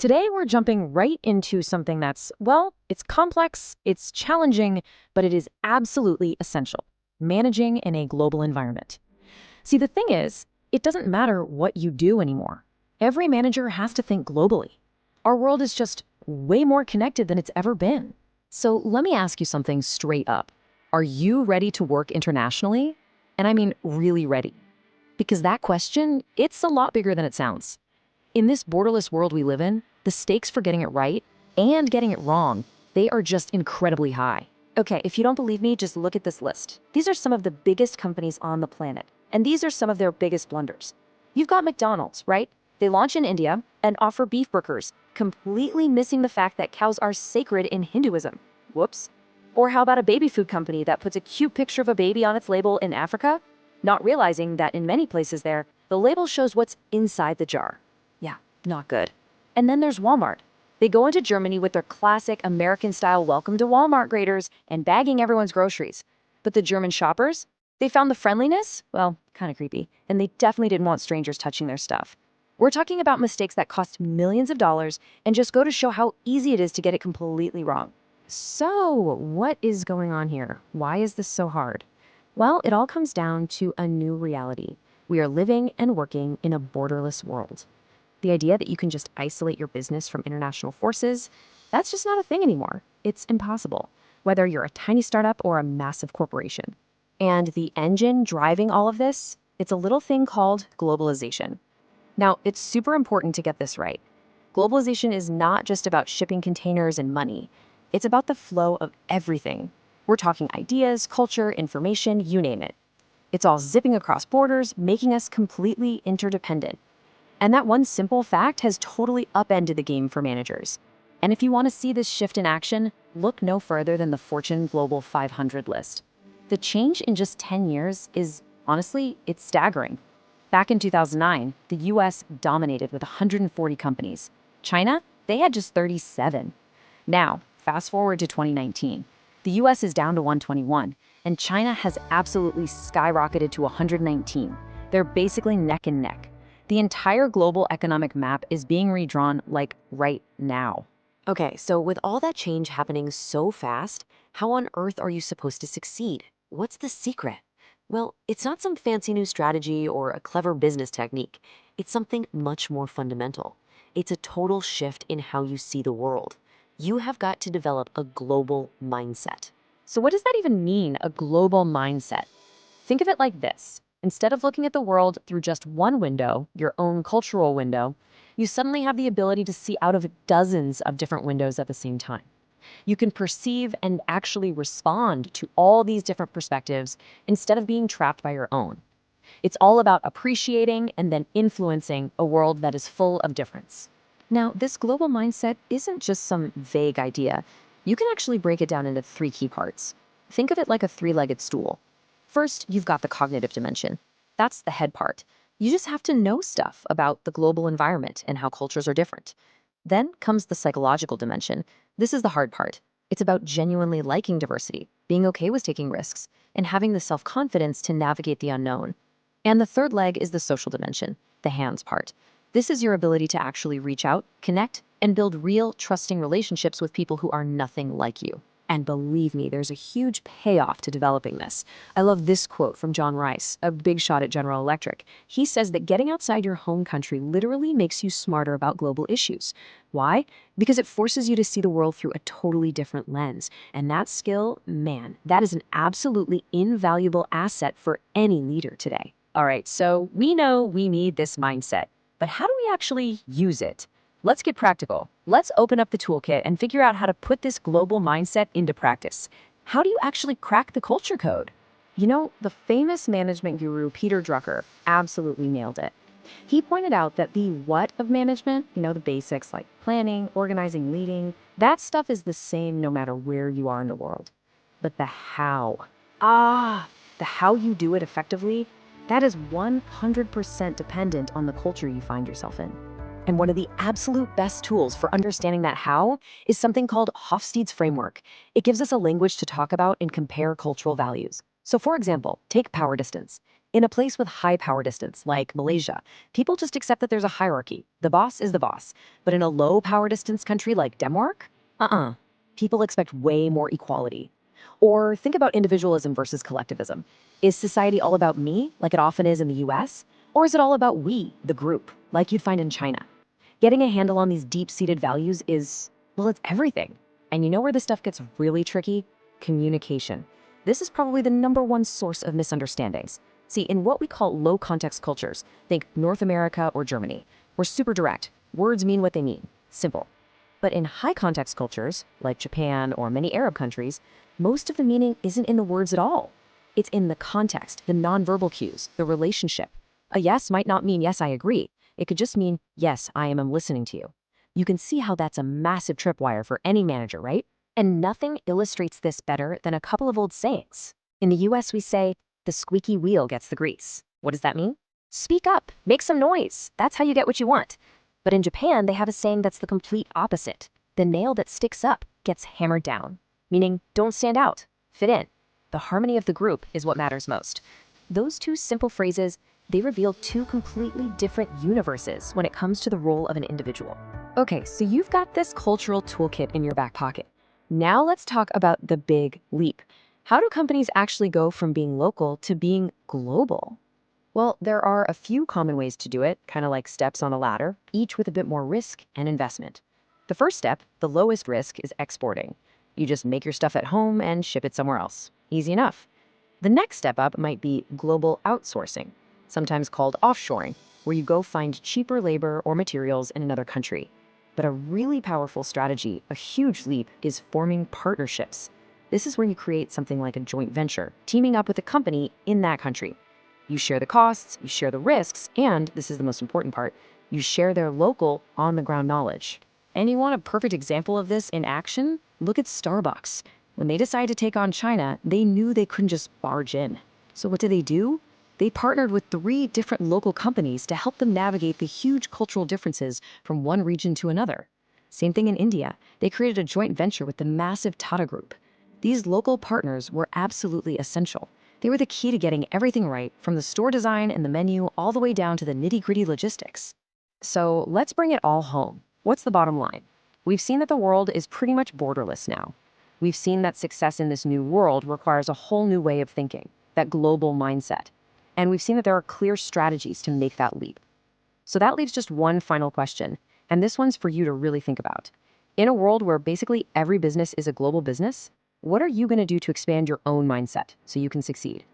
Today, we're jumping right into something that's, well, it's complex, it's challenging, but it is absolutely essential: managing in a global environment. See, the thing is, it doesn't matter what you do anymore. Every manager has to think globally. Our world is just way more connected than it's ever been. So let me ask you something straight up. Are you ready to work internationally? And I mean really ready. Because that question, it's a lot bigger than it sounds. In this borderless world we live in, the stakes for getting it right and getting it wrong, they are just incredibly high. Okay, if you don't believe me, just look at this list. These are some of the biggest companies on the planet, and these are some of their biggest blunders. You've got McDonald's, right? They launch in India and offer beef burgers, completely missing the fact that cows are sacred in Hinduism. Whoops. Or how about a baby food company that puts a cute picture of a baby on its label in Africa, not realizing that in many places there, the label shows what's inside the jar. Yeah, not good. And then there's Walmart. They go into Germany with their classic American-style welcome to Walmart graders and bagging everyone's groceries. But the German shoppers, they found the friendliness, well, kind of creepy, and they definitely didn't want strangers touching their stuff. We're talking about mistakes that cost millions of dollars and just go to show how easy it is to get it completely wrong. So, what is going on here? Why is this so hard? Well, it all comes down to a new reality. We are living and working in a borderless world. The idea that you can just isolate your business from international forces, that's just not a thing anymore. It's impossible, whether you're a tiny startup or a massive corporation. And the engine driving all of this, it's a little thing called globalization. Now, it's super important to get this right. Globalization is not just about shipping containers and money. It's about the flow of everything. We're talking ideas, culture, information, you name it. It's all zipping across borders, making us completely interdependent. And that one simple fact has totally upended the game for managers. And if you want to see this shift in action, look no further than the Fortune Global 500 list. The change in just 10 years is, honestly, it's staggering. Back in 2009, the US dominated with 140 companies. China, they had just 37. Now, fast forward to 2019. The US is down to 121, and China has absolutely skyrocketed to 119. They're basically neck and neck. The entire global economic map is being redrawn, like, right now. Okay, so with all that change happening so fast, how on earth are you supposed to succeed? What's the secret? Well, it's not some fancy new strategy or a clever business technique. It's something much more fundamental. It's a total shift in how you see the world. You have got to develop a global mindset. So what does that even mean, a global mindset? Think of it like this. Instead of looking at the world through just one window, your own cultural window, you suddenly have the ability to see out of dozens of different windows at the same time. You can perceive and actually respond to all these different perspectives instead of being trapped by your own. It's all about appreciating and then influencing a world that is full of difference. Now, this global mindset isn't just some vague idea. You can actually break it down into three key parts. Think of it like a three-legged stool. First, you've got the cognitive dimension. That's the head part. You just have to know stuff about the global environment and how cultures are different. Then comes the psychological dimension. This is the hard part. It's about genuinely liking diversity, being okay with taking risks, and having the self-confidence to navigate the unknown. And the third leg is the social dimension, the hands part. This is your ability to actually reach out, connect, and build real, trusting relationships with people who are nothing like you. And believe me, there's a huge payoff to developing this. I love this quote from John Rice, a big shot at General Electric. He says that getting outside your home country literally makes you smarter about global issues. Why? Because it forces you to see the world through a totally different lens. And that skill, man, that is an absolutely invaluable asset for any leader today. All right, so we know we need this mindset, but how do we actually use it? Let's get practical. Let's open up the toolkit and figure out how to put this global mindset into practice. How do you actually crack the culture code? You know, the famous management guru Peter Drucker absolutely nailed it. He pointed out that the what of management, the basics like planning, organizing, leading, that stuff is the same no matter where you are in the world. But the how, the how you do it effectively, that is 100% dependent on the culture you find yourself in. And one of the absolute best tools for understanding that how is something called Hofstede's framework. It gives us a language to talk about and compare cultural values. So for example, take power distance. In a place with high power distance, like Malaysia, people just accept that there's a hierarchy. The boss is the boss. But in a low power distance country like Denmark, people expect way more equality. Or think about individualism versus collectivism. Is society all about me, like it often is in the US? Or is it all about we, the group, like you'd find in China? Getting a handle on these deep-seated values is, well, it's everything. And you know where this stuff gets really tricky? Communication. This is probably the #1 source of misunderstandings. See, in what we call low-context cultures, think North America or Germany, we're super direct. Words mean what they mean. Simple. But in high-context cultures, like Japan or many Arab countries, most of the meaning isn't in the words at all. It's in the context, the nonverbal cues, the relationship. A yes might not mean yes, I agree. It could just mean, yes, I am listening to you. You can see how that's a massive tripwire for any manager, right? And nothing illustrates this better than a couple of old sayings. In the US, we say, the squeaky wheel gets the grease. What does that mean? Speak up, make some noise. That's how you get what you want. But in Japan, they have a saying that's the complete opposite. The nail that sticks up gets hammered down, meaning don't stand out, fit in. The harmony of the group is what matters most. Those two simple phrases, they reveal two completely different universes when it comes to the role of an individual. Okay, so you've got this cultural toolkit in your back pocket. Now let's talk about the big leap. How do companies actually go from being local to being global? Well, there are a few common ways to do it, kind of like steps on a ladder, each with a bit more risk and investment. The first step, the lowest risk, is exporting. You just make your stuff at home and ship it somewhere else. Easy enough. The next step up might be global outsourcing, sometimes called offshoring, where you go find cheaper labor or materials in another country. But a really powerful strategy, a huge leap, is forming partnerships. This is where you create something like a joint venture, teaming up with a company in that country. You share the costs, you share the risks, and, this is the most important part, you share their local, on-the-ground knowledge. And you want a perfect example of this in action? Look at Starbucks. When they decided to take on China, they knew they couldn't just barge in. So what do? They partnered with 3 different local companies to help them navigate the huge cultural differences from one region to another. Same thing in India. They created a joint venture with the massive Tata Group. These local partners were absolutely essential. They were the key to getting everything right, from the store design and the menu all the way down to the nitty-gritty logistics. So let's bring it all home. What's the bottom line? We've seen that the world is pretty much borderless now. We've seen that success in this new world requires a whole new way of thinking, that global mindset. And we've seen that there are clear strategies to make that leap. So that leaves just one final question, and this one's for you to really think about. In a world where basically every business is a global business, what are you going to do to expand your own mindset so you can succeed?